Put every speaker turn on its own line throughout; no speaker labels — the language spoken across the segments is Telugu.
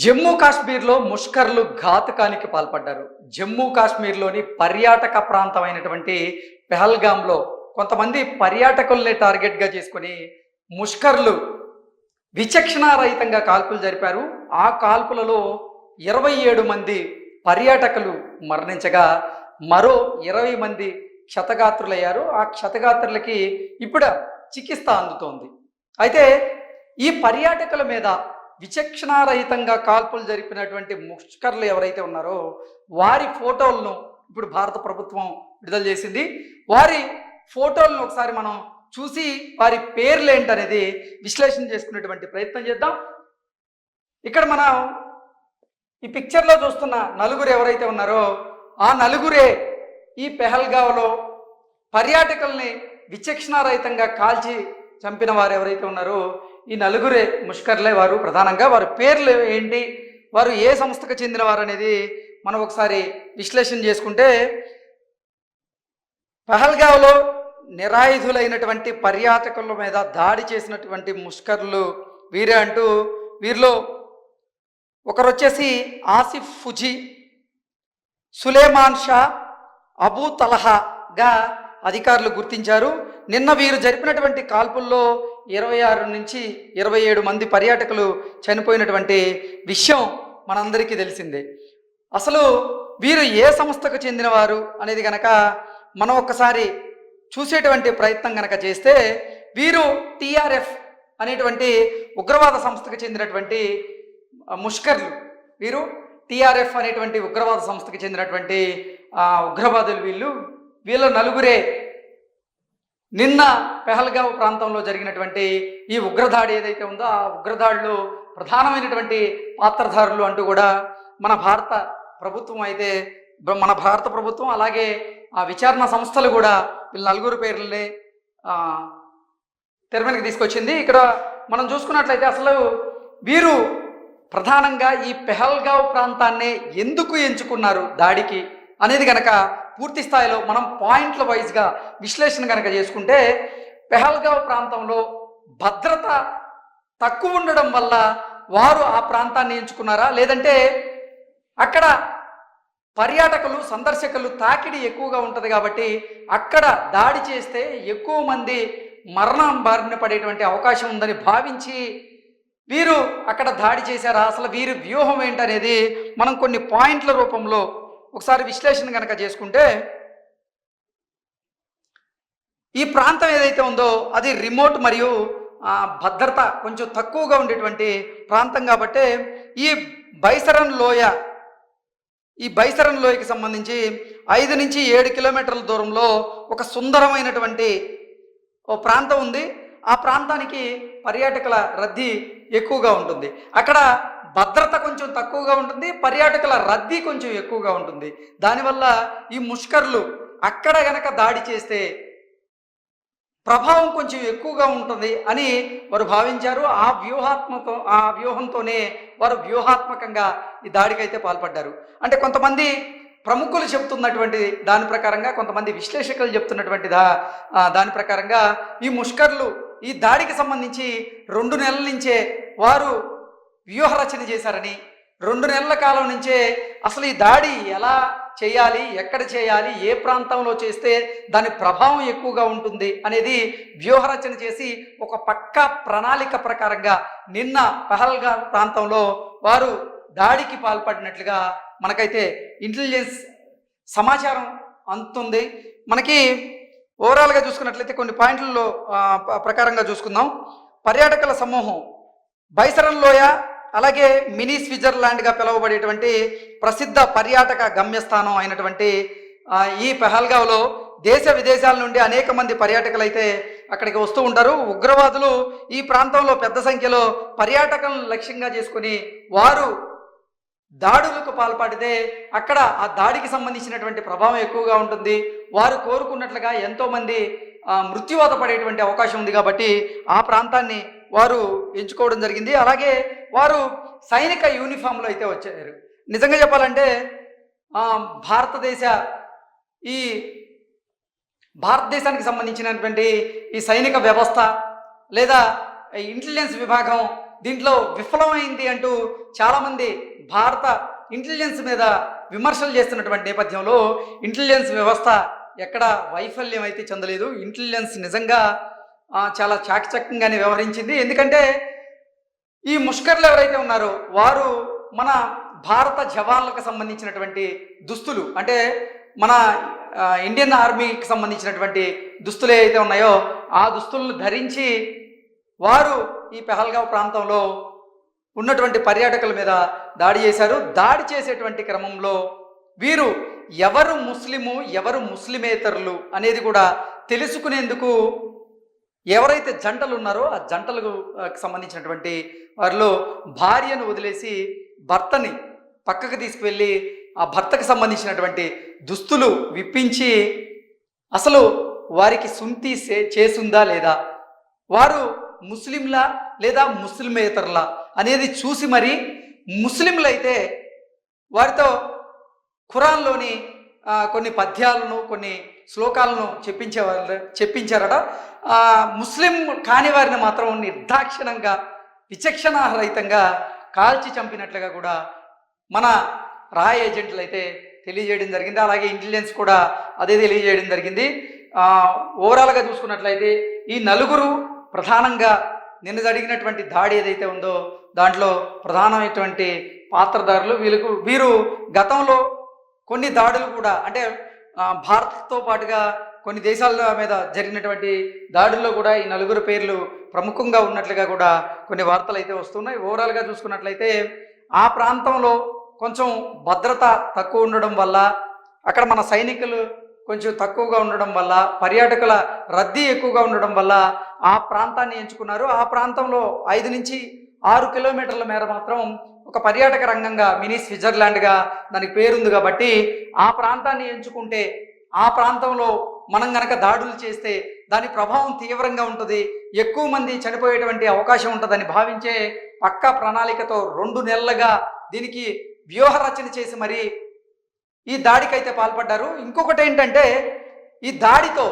జమ్మూ కాశ్మీర్లో ముష్కర్లు ఘాతుకానికి పాల్పడ్డారు. జమ్మూ కాశ్మీర్లోని పర్యాటక ప్రాంతమైనటువంటి పెహల్గాంలో కొంతమంది పర్యాటకుల్ని టార్గెట్గా చేసుకుని ముష్కర్లు విచక్షణారహితంగా కాల్పులు జరిపారు. ఆ కాల్పులలో 27 మంది పర్యాటకులు మరణించగా మరో 20 మంది క్షతగాత్రులయ్యారు. ఆ క్షతగాత్రులకి ఇప్పుడు చికిత్స అందుతోంది. అయితే ఈ పర్యాటకుల మీద విచక్షణారహితంగా కాల్పులు జరిపినటువంటి ముష్కర్లు ఎవరైతే ఉన్నారో వారి ఫోటోలను ఇప్పుడు భారత ప్రభుత్వం విడుదల చేసింది. వారి ఫోటోలను ఒకసారి మనం చూసి వారి పేర్లు ఏంటనేది విశ్లేషణ చేసుకునేటువంటి ప్రయత్నం చేద్దాం. ఇక్కడ మనం ఈ పిక్చర్లో చూస్తున్న నలుగురు ఎవరైతే ఉన్నారో ఆ నలుగురే ఈ పెహల్గావ్లో పర్యాటకుల్ని విచక్షణారహితంగా కాల్చి చంపిన వారు ఎవరైతే ఉన్నారో ఈ నలుగురే ముష్కర్లే. వారు ప్రధానంగా వారి పేర్లు ఏంటి, వారు ఏ సంస్థకు చెందిన వారు అనేది మనం ఒకసారి విశ్లేషణ చేసుకుంటే, పహల్గావ్లో నిరాయుధులైనటువంటి పర్యాటకుల మీద దాడి చేసినటువంటి ముష్కర్లు వీరే అంటూ వీరిలో ఒకరు వచ్చేసి ఆసిఫ్ ఫుజీ, సులేమాన్ షా, అబూ తలహాగా అధికారులు గుర్తించారు. నిన్న వీరు జరిపినటువంటి కాల్పుల్లో 26 నుంచి 27 మంది పర్యాటకులు చనిపోయినటువంటి విషయం మనందరికీ తెలిసిందే. అసలు వీరు ఏ సంస్థకు చెందినవారు అనేది కనుక మనం ఒక్కసారి చూసేటువంటి ప్రయత్నం కనుక చేస్తే, వీరు టీఆర్ఎఫ్ అనేటువంటి ఉగ్రవాద సంస్థకు చెందినటువంటి ముష్కర్లు. వీరు టీఆర్ఎఫ్ అనేటువంటి ఉగ్రవాద సంస్థకు చెందినటువంటి ఉగ్రవాదులు. వీళ్ళ నలుగురే నిన్న పెహల్గావ్ ప్రాంతంలో జరిగినటువంటి ఈ ఉగ్రదాడి ఏదైతే ఉందో ఆ ఉగ్రదాడిలో ప్రధానమైనటువంటి పాత్రధారులు అంటూ కూడా మన భారత ప్రభుత్వం అలాగే ఆ విచారణ సంస్థలు కూడా వీళ్ళ నలుగురు పేర్లని తెర మీదకి తీసుకొచ్చింది. ఇక్కడ మనం చూసుకున్నట్లయితే అసలు వీరు ప్రధానంగా ఈ పెహల్గావ్ ప్రాంతాన్ని ఎందుకు ఎంచుకున్నారు దాడికి అనేది కనుక పూర్తి స్థాయిలో మనం పాయింట్ల వైజ్గా విశ్లేషణ కనుక చేసుకుంటే, పెహల్గావ్ ప్రాంతంలో భద్రత తక్కువ ఉండడం వల్ల వారు ఆ ప్రాంతాన్ని ఎంచుకున్నారా, లేదంటే అక్కడ పర్యాటకులు సందర్శకులు తాకిడి ఎక్కువగా ఉంటుంది కాబట్టి అక్కడ దాడి చేస్తే ఎక్కువ మంది మరణం బారిన పడేటువంటి అవకాశం ఉందని భావించి వీరు అక్కడ దాడి చేశారా, అసలు వీరి వ్యూహం ఏంటనేది మనం కొన్ని పాయింట్ల రూపంలో ఒకసారి విశ్లేషణ కనుక చేసుకుంటే, ఈ ప్రాంతం ఏదైతే ఉందో అది రిమోట్ మరియు భద్రత కొంచెం తక్కువగా ఉండేటువంటి ప్రాంతం కాబట్టి ఈ బైసరన్ లోయకి సంబంధించి 5 నుంచి 7 కిలోమీటర్ల దూరంలో ఒక సుందరమైనటువంటి ఓ ప్రాంతం ఉంది. ఆ ప్రాంతానికి పర్యాటకుల రద్దీ ఎక్కువగా ఉంటుంది. అక్కడ భద్రత కొంచెం తక్కువగా ఉంటుంది, పర్యాటకుల రద్దీ కొంచెం ఎక్కువగా ఉంటుంది. దానివల్ల ఈ ముష్కర్లు అక్కడ గనక దాడి చేస్తే ప్రభావం కొంచెం ఎక్కువగా ఉంటుంది అని వారు భావించారు. ఆ వ్యూహంతోనే వారు వ్యూహాత్మకంగా ఈ దాడికైతే పాల్పడ్డారు. అంటే కొంతమంది ప్రముఖులు చెప్తున్నటువంటి దాని ప్రకారంగా, కొంతమంది విశ్లేషకులు చెప్తున్నటువంటి దాని ప్రకారంగా ఈ ముష్కర్లు ఈ దాడికి సంబంధించి 2 నెలల నుంచే వారు వ్యూహరచన చేశారని, 2 నెలల కాలం నుంచే అసలు ఈ దాడి ఎలా చేయాలి, ఎక్కడ చేయాలి, ఏ ప్రాంతంలో చేస్తే దాని ప్రభావం ఎక్కువగా ఉంటుంది అనేది వ్యూహరచన చేసి ఒక పక్కా ప్రణాళిక ప్రకారంగా నిన్న పెహల్గావ్ ప్రాంతంలో వారు దాడికి పాల్పడినట్లుగా మనకైతే ఇంటెలిజెన్స్ సమాచారం అందుతుంది. మనకి ఓవరాల్గా చూసుకున్నట్లయితే కొన్ని పాయింట్లలో ప్రకారంగా చూసుకుందాం. పర్యాటకుల సమూహం బైసరన్ లోయ అలాగే మినీ స్విట్జర్లాండ్గా పిలువబడేటువంటి ప్రసిద్ధ పర్యాటక గమ్యస్థానం అయినటువంటి ఈ పెహల్గావ్లో దేశ విదేశాల నుండి అనేక మంది పర్యాటకులు అయితే అక్కడికి వస్తూ ఉంటారు. ఉగ్రవాదులు ఈ ప్రాంతంలో పెద్ద సంఖ్యలో పర్యాటకులను లక్ష్యంగా చేసుకుని వారు దాడులకు పాల్పడితే అక్కడ ఆ దాడికి సంబంధించినటువంటి ప్రభావం ఎక్కువగా ఉంటుంది. వారు కోరుకున్నట్లుగా ఎంతోమంది మృత్యువాత పడేటువంటి అవకాశం ఉంది కాబట్టి ఆ ప్రాంతాన్ని వారు ఎంచుకోవడం జరిగింది. అలాగే వారు సైనిక యూనిఫామ్లో అయితే వచ్చారు. నిజంగా చెప్పాలంటే భారతదేశానికి సంబంధించినటువంటి ఈ సైనిక వ్యవస్థ లేదా ఇంటెలిజెన్స్ విభాగం దీంట్లో విఫలమైంది అంటూ చాలామంది భారత ఇంటెలిజెన్స్ మీద విమర్శలు చేస్తున్నటువంటి నేపథ్యంలో ఇంటెలిజెన్స్ వ్యవస్థ ఎక్కడ వైఫల్యం అయితే చెందలేదు. ఇంటెలిజెన్స్ నిజంగా చాలా చాకచక్యంగానే వ్యవహరించింది. ఎందుకంటే ఈ ముష్కర్లు ఎవరైతే ఉన్నారో వారు మన భారత జవాన్లకు సంబంధించినటువంటి దుస్తులు, అంటే మన ఇండియన్ ఆర్మీకి సంబంధించినటువంటి దుస్తులు ఏవైతే ఉన్నాయో ఆ దుస్తులను ధరించి వారు ఈ పెహల్గావ్ ప్రాంతంలో ఉన్నటువంటి పర్యాటకుల మీద దాడి చేశారు. దాడి చేసేటువంటి క్రమంలో వీరు ఎవరు ముస్లిము ఎవరు ముస్లిమేతరులు అనేది కూడా తెలుసుకునేందుకు ఎవరైతే జంటలు ఉన్నారో ఆ జంటలకు సంబంధించినటువంటి వారిలో భార్యను వదిలేసి భర్తని పక్కకు తీసుకువెళ్ళి ఆ భర్తకు సంబంధించినటువంటి దుస్తులు విప్పించి అసలు వారికి సుంతి చేసుందా లేదా, వారు ముస్లింలా లేదా ముస్లిమేతరులా అనేది చూసి మరి ముస్లింలైతే వారితో ఖురాన్లోని కొన్ని పద్యాలను కొన్ని శ్లోకాలను చెప్పించారట. ముస్లిం కాని వారిని మాత్రం నిర్దాక్షిణంగా విచక్షణారహితంగా కాల్చి చంపినట్లుగా కూడా మన రా ఏజెంట్లు అయితే తెలియజేయడం జరిగింది. అలాగే ఇంటెలిజెన్స్ కూడా అదే తెలియజేయడం జరిగింది. ఓవరాల్గా చూసుకున్నట్లయితే ఈ నలుగురు ప్రధానంగా నిన్న జరిగినటువంటి దాడి ఏదైతే ఉందో దాంట్లో ప్రధానమైనటువంటి పాత్రధారులు. వీరు గతంలో కొన్ని దాడులు కూడా, అంటే భారత్తో పాటుగా కొన్ని దేశాల మీద జరిగినటువంటి దాడుల్లో కూడా ఈ నలుగురు పేర్లు ప్రముఖంగా ఉన్నట్లుగా కూడా కొన్ని వార్తలు అయితే వస్తున్నాయి. ఓవరాల్గా చూసుకున్నట్లయితే ఆ ప్రాంతంలో కొంచెం భద్రత తక్కువ ఉండడం వల్ల, అక్కడ మన సైనికులు కొంచెం తక్కువగా ఉండడం వల్ల, పర్యాటకుల రద్దీ ఎక్కువగా ఉండడం వల్ల ఆ ప్రాంతాన్ని ఎంచుకున్నారు. ఆ ప్రాంతంలో 5 నుంచి 6 కిలోమీటర్ల మేర మాత్రం ఒక పర్యాటక రంగంగా మినీ స్విట్జర్లాండ్గా దానికి పేరుంది కాబట్టి ఆ ప్రాంతాన్ని ఎంచుకుంటే ఆ ప్రాంతంలో మనం గనక దాడులు చేస్తే దాని ప్రభావం తీవ్రంగా ఉంటుంది, ఎక్కువ మంది చనిపోయేటువంటి అవకాశం ఉంటుందని భావించే పక్కా ప్రణాళికతో 2 నెలలుగా దీనికి వ్యూహ రచన చేసి మరి ఈ దాడికైతే పాల్పడ్డారు. ఇంకొకటి ఏంటంటే ఈ దాడితో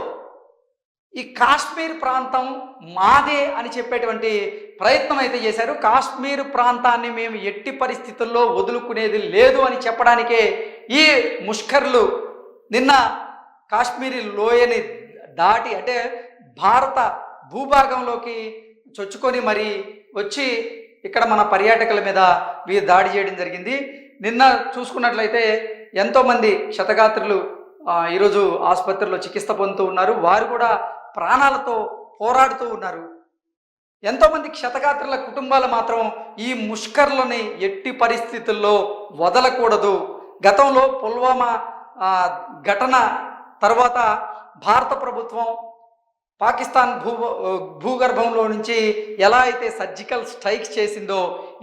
ఈ కాశ్మీర్ ప్రాంతం మాదే అని చెప్పేటువంటి ప్రయత్నం అయితే చేశారు. కాశ్మీర్ ప్రాంతాన్ని మేము ఎట్టి పరిస్థితుల్లో వదులుకునేది లేదు అని చెప్పడానికే ఈ ముష్కర్లు నిన్న కాశ్మీరీ లోయని దాటి, అంటే భారత భూభాగంలోకి చొచ్చుకొని మరి వచ్చి ఇక్కడ మన పర్యాటకుల మీద వీరు దాడి చేయడం జరిగింది. నిన్న చూసుకున్నట్లయితే ఎంతోమంది క్షతగాత్రులు ఈరోజు ఆసుపత్రిలో చికిత్స పొందుతూ ఉన్నారు. వారు కూడా ప్రాణాలతో పోరాడుతూ ఉన్నారు. ఎంతోమంది క్షతగాత్రుల కుటుంబాలు మాత్రం ఈ ముష్కర్లని ఎట్టి పరిస్థితుల్లో వదలకూడదు. గతంలో పుల్వామా ఘటన తర్వాత భారత ప్రభుత్వం పాకిస్తాన్ భూగర్భంలో నుంచి ఎలా అయితే సర్జికల్ స్ట్రైక్స్ చేసిందో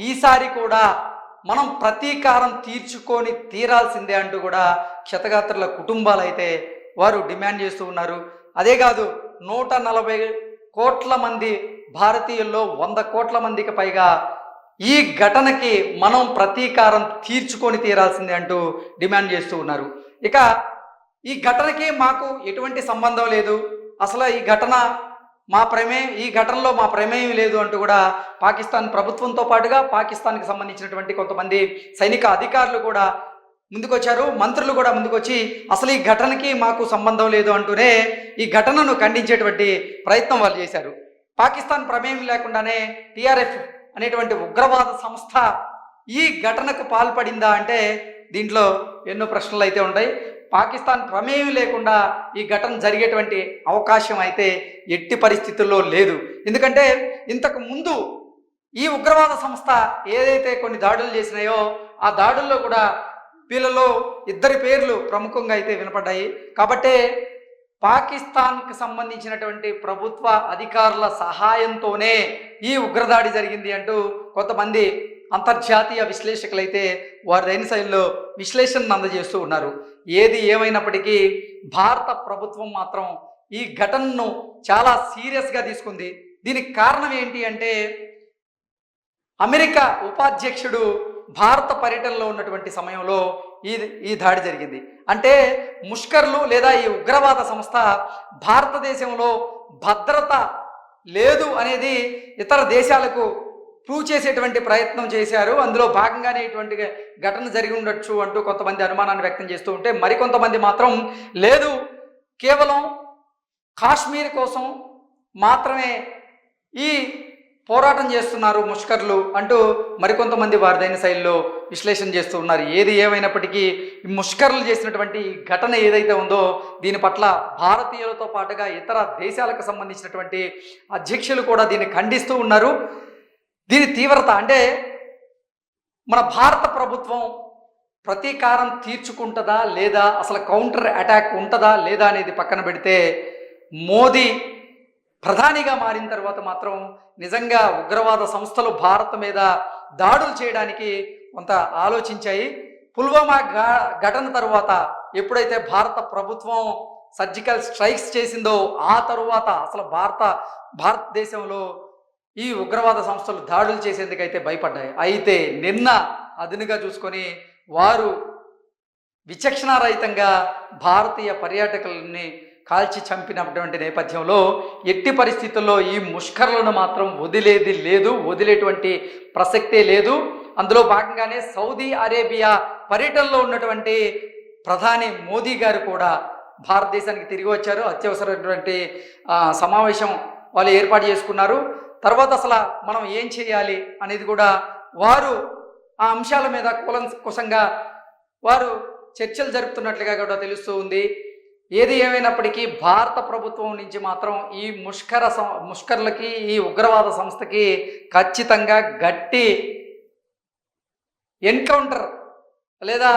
ఈసారి కూడా మనం ప్రతీకారం తీర్చుకొని తీరాల్సిందే అంటూ కూడా క్షతగాత్రుల కుటుంబాలు అయితే వారు డిమాండ్ చేస్తూ ఉన్నారు. అదే కాదు, 140 కోట్ల మంది భారతీయుల్లో 100 కోట్ల మందికి పైగా ఈ ఘటనకి మనం ప్రతీకారం తీర్చుకొని తీరాల్సిందే అంటూ డిమాండ్ చేస్తూ ఉన్నారు. ఇక ఈ ఘటనకి మాకు ఎటువంటి సంబంధం లేదు, అసలు ఈ ఘటనలో మా ప్రమేయం లేదు అంటూ కూడా పాకిస్తాన్ ప్రభుత్వంతో పాటుగా పాకిస్తాన్కి సంబంధించినటువంటి కొంతమంది సైనిక అధికారులు కూడా ముందుకొచ్చారు. మంత్రులు కూడా ముందుకొచ్చి అసలు ఈ ఘటనకి మాకు సంబంధం లేదు అంటూనే ఈ ఘటనను ఖండించేటువంటి ప్రయత్నం వాళ్ళు చేశారు. పాకిస్తాన్ ప్రమేయం లేకుండానే టిఆర్ఎఫ్ అనేటువంటి ఉగ్రవాద సంస్థ ఈ ఘటనకు పాల్పడిందా అంటే దీంట్లో ఎన్నో ప్రశ్నలు అయితే ఉంటాయి. పాకిస్తాన్ ప్రమేయం లేకుండా ఈ ఘటన జరిగేటువంటి అవకాశం అయితే ఎట్టి పరిస్థితుల్లో లేదు. ఎందుకంటే ఇంతకు ముందు ఈ ఉగ్రవాద సంస్థ ఏదైతే కొన్ని దాడులు చేసినాయో ఆ దాడుల్లో కూడా వీళ్ళలో 2 పేర్లు ప్రముఖంగా అయితే వినపడ్డాయి. కాబట్టే పాకిస్తాన్కి సంబంధించినటువంటి ప్రభుత్వ అధికారుల సహాయంతోనే ఈ ఉగ్రదాడి జరిగింది అంటూ కొంతమంది అంతర్జాతీయ విశ్లేషకులైతే వారి శైలిలో విశ్లేషణను అందజేస్తూ ఉన్నారు. ఏది ఏమైనప్పటికీ భారత ప్రభుత్వం మాత్రం ఈ ఘటనను చాలా సీరియస్గా తీసుకుంది. దీనికి కారణం ఏంటి అంటే అమెరికా ఉపాధ్యక్షుడు భారత పర్యటనలో ఉన్నటువంటి సమయంలో ఈ దాడి జరిగింది. అంటే ముష్కర్లు లేదా ఈ ఉగ్రవాద సంస్థ భారతదేశంలో భద్రత లేదు అనేది ఇతర దేశాలకు ప్రూవ్ చేసేటువంటి ప్రయత్నం చేశారు. అందులో భాగంగానే ఇటువంటి ఘటన జరిగి ఉండొచ్చు అంటూ కొంతమంది అనుమానాన్ని వ్యక్తం చేస్తూ ఉంటే, మరికొంతమంది మాత్రం లేదు, కేవలం కాశ్మీర్ కోసం మాత్రమే ఈ పోరాటం చేస్తున్నారు ముష్కర్లు అంటూ మరికొంతమంది వారిదైన శైలిలో విశ్లేషణ చేస్తూ ఉన్నారు. ఏది ఏమైనప్పటికీ ఈ ముష్కర్లు చేసినటువంటి ఘటన ఏదైతే ఉందో దీని పట్ల భారతీయులతో పాటుగా ఇతర దేశాలకు సంబంధించినటువంటి అధ్యక్షులు కూడా దీన్ని ఖండిస్తూ ఉన్నారు. దీని తీవ్రత అంటే మన భారత ప్రభుత్వం ప్రతీకారం తీర్చుకుంటుందా లేదా, అసలు కౌంటర్ అటాక్ ఉంటుందా లేదా అనేది పక్కన పెడితే, మోదీ ప్రధానిగా మారిన తర్వాత మాత్రం నిజంగా ఉగ్రవాద సంస్థలు భారత్ మీద దాడులు చేయడానికి కొంత ఆలోచించాయి. పుల్వామా ఘటన తరువాత ఎప్పుడైతే భారత ప్రభుత్వం సర్జికల్ స్ట్రైక్స్ చేసిందో ఆ తరువాత అసలు భారతదేశంలో ఈ ఉగ్రవాద సంస్థలు దాడులు చేసేందుకైతే భయపడ్డాయి. అయితే నిన్న అదునుగా చూసుకొని వారు విచక్షణారహితంగా భారతీయ పర్యాటకులని కాల్చి చంపినటువంటి నేపథ్యంలో ఎట్టి పరిస్థితుల్లో ఈ ముష్కర్లను మాత్రం వదిలేది లేదు, వదిలేటువంటి ప్రసక్తే లేదు. అందులో భాగంగానే సౌదీ అరేబియా పర్యటనలో ఉన్నటువంటి ప్రధాని మోదీ గారు కూడా భారతదేశానికి తిరిగి వచ్చారు. అత్యవసరమైనటువంటి సమావేశం వాళ్ళు ఏర్పాటు చేసుకున్నారు. తర్వాత అసలు మనం ఏం చేయాలి అనేది కూడా వారు ఆ అంశాల మీద కులంకుశంగా వారు చర్చలు జరుపుతున్నట్లుగా కూడా తెలుస్తూ ఉంది. ఏది ఏమైనప్పటికీ భారత ప్రభుత్వం నుంచి మాత్రం ఈ ముష్కర్లకి ఈ ఉగ్రవాద సంస్థకి ఖచ్చితంగా గట్టి ఎన్కౌంటర్ లేదా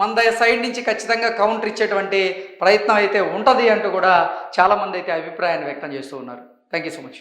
మన సైడ్ నుంచి ఖచ్చితంగా కౌంటర్ ఇచ్చేటువంటి ప్రయత్నం అయితే ఉంటుంది అంటూ కూడా చాలామంది అయితే అభిప్రాయాన్ని వ్యక్తం చేస్తూ ఉన్నారు. Thank you so much.